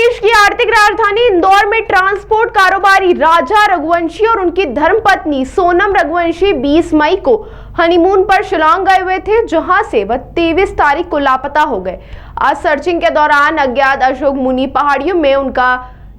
प्रदेश की आर्थिक राजधानी इंदौर में ट्रांसपोर्ट कारोबारी राजा रघुवंशी और उनकी धर्मपत्नी सोनम रघुवंशी 20 मई को हनीमून पर शिलांग गए हुए थे, जहां से वह 23 तारीख को लापता हो गए। आज सर्चिंग के दौरान अज्ञात अशोक मुनि पहाड़ियों में उनका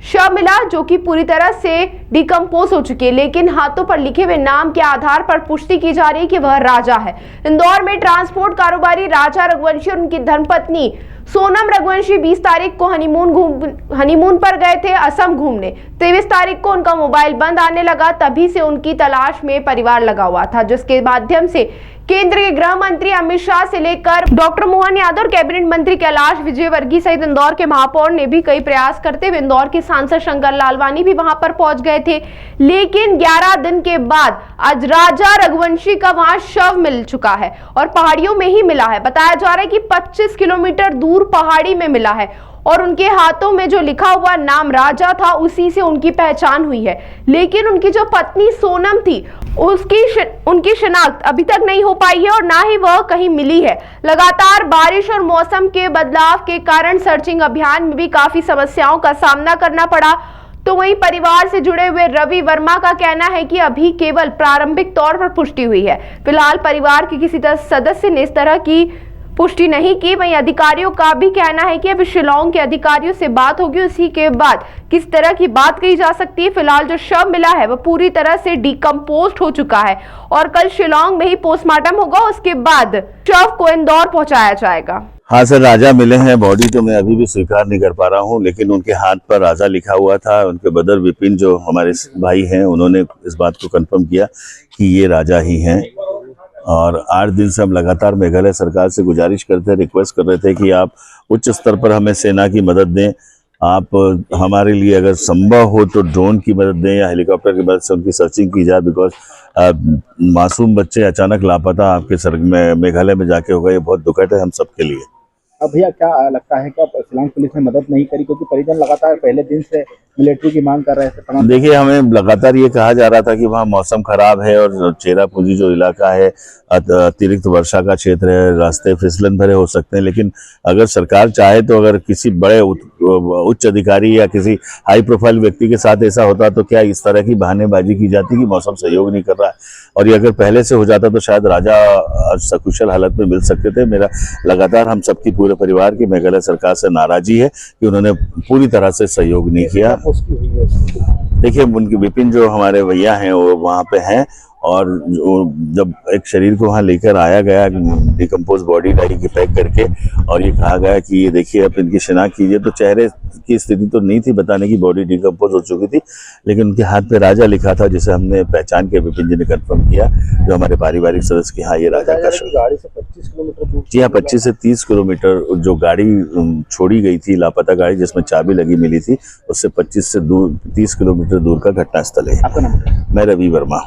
शव मिला, जो कि पूरी तरह से डिकम्पोज हो चुकी है, लेकिन हाथों पर लिखे हुए नाम के आधार पर पुष्टि की जा रही है कि वह राजा है। इंदौर में ट्रांसपोर्ट कारोबारी राजा रघुवंशी और उनकी धर्मपत्नी सोनम रघुवंशी 20 तारीख को हनीमून पर गए थे असम घूमने। 23 तारीख को उनका मोबाइल बंद आने लगा, तभी से उनकी तलाश में परिवार लगा हुआ था, जिसके माध्यम से केंद्रीय गृह मंत्री अमित शाह से लेकर डॉक्टर मोहन यादव और कैबिनेट मंत्री कैलाश विजयवर्गीय सहित इंदौर के महापौर ने भी कई प्रयास करते हुए इंदौर के सांसद शंकर लालवानी भी वहां पर पहुंच गए थे। लेकिन 11 दिन के बाद आज राजा रघुवंशी का वहां शव मिल चुका है और पहाड़ियों में ही मिला है। बताया जा रहा है कि 25 किलोमीटर दूर पहाड़ी में मिला है और उनके हाथों में जो लिखा हुआ नाम राजा था, उसी से उनकी पहचान हुई है। लेकिन उनकी जो पत्नी सोनम थी, उनकी शिनाख्त अभी तक नहीं हो पाई है और ना ही वह कहीं मिली है। लगातार बारिश और मौसम के बदलाव के कारण सर्चिंग अभियान में भी काफी समस्याओं का सामना करना पड़ा। तो वहीं परिवार से जुड़े हुए रवि वर्मा का कहना है कि अभी केवल प्रारंभिक तौर पर पुष्टि हुई है। फिलहाल परिवार के किसी सदस्य ने इस तरह की पुष्टि नहीं की। वहीं अधिकारियों का भी कहना है कि अभी शिलांग के अधिकारियों से बात होगी, उसी के बाद किस तरह की बात कही जा सकती है। फिलहाल जो शव मिला है वह पूरी तरह से डिकम्पोज हो चुका है और कल शिलांग में ही पोस्टमार्टम होगा, उसके बाद शव को इंदौर पहुंचाया जाएगा। हाँ सर, राजा मिले हैं। बॉडी तो मैं अभी भी स्वीकार नहीं कर पा रहा हूँ, लेकिन उनके हाथ पर राजा लिखा हुआ था। उनके ब्रदर विपिन जो हमारे भाई हैं, उन्होंने इस बात को कंफर्म किया कि ये राजा ही हैं। और 8 दिन से हम लगातार मेघालय सरकार से गुजारिश करते, रिक्वेस्ट कर रहे थे कि आप उच्च स्तर पर हमें सेना की मदद दें। आप हमारे लिए अगर संभव हो तो ड्रोन की मदद दें या हेलीकॉप्टर की मदद से उनकी सर्चिंग की जाए, बिकॉज मासूम बच्चे अचानक लापता आपके सर में मेघालय में जाके हो गए, ये बहुत दुखद है हम सबके लिए। अब भैया क्या लगता है कि शिलांग पुलिस ने मदद नहीं करी, क्योंकि परिजन लगातार पहले दिन से मिलिट्री की मांग कर रहे थे? देखिए, हमें लगातार ये कहा जा रहा था कि वहाँ मौसम खराब है और चेरापूंजी जो इलाका है अतिरिक्त वर्षा का क्षेत्र है, रास्ते फिसलन भरे हो सकते हैं। लेकिन अगर सरकार चाहे तो अगर किसी बड़े उच्च अधिकारी या किसी हाई प्रोफाइल व्यक्ति के साथ ऐसा होता तो क्या इस तरह की बहानेबाजी की जाती कि मौसम सहयोग नहीं कर रहा है, और ये अगर पहले से हो जाता तो शायद राजा सकुशल हालत में मिल सकते थे। मेरा लगातार हम सबकी पूरे परिवार की मेघालय सरकार से नाराजगी है कि उन्होंने पूरी तरह से सहयोग नहीं किया। देखिए, उनके विपिन जो हमारे भैया हैं वो वहाँ पे हैं, और जब एक शरीर को वहाँ लेकर आया गया डिकम्पोज बॉडी लाई की पैक करके, और ये कहा गया कि ये देखिए आप इनकी शिनाख्त कीजिए, तो चेहरे की स्थिति तो नहीं थी बताने की बॉडी डिकम्पोज हो चुकी थी, लेकिन उनके हाथ पे राजा लिखा था, जिसे हमने पहचान के विपिन जी ने कंफर्म किया, जो हमारे पारिवारिक सदस्य की हाँ ये राजा का शव। गाड़ी से 25 किलोमीटर दूर? जी हाँ, 25 से 30 किलोमीटर जो गाड़ी छोड़ी गई थी, लापता गाड़ी जिसमें चाबी लगी मिली थी, उससे 25 से 30 किलोमीटर दूर का घटनास्थल है। आपका नाम? मैं रवि वर्मा।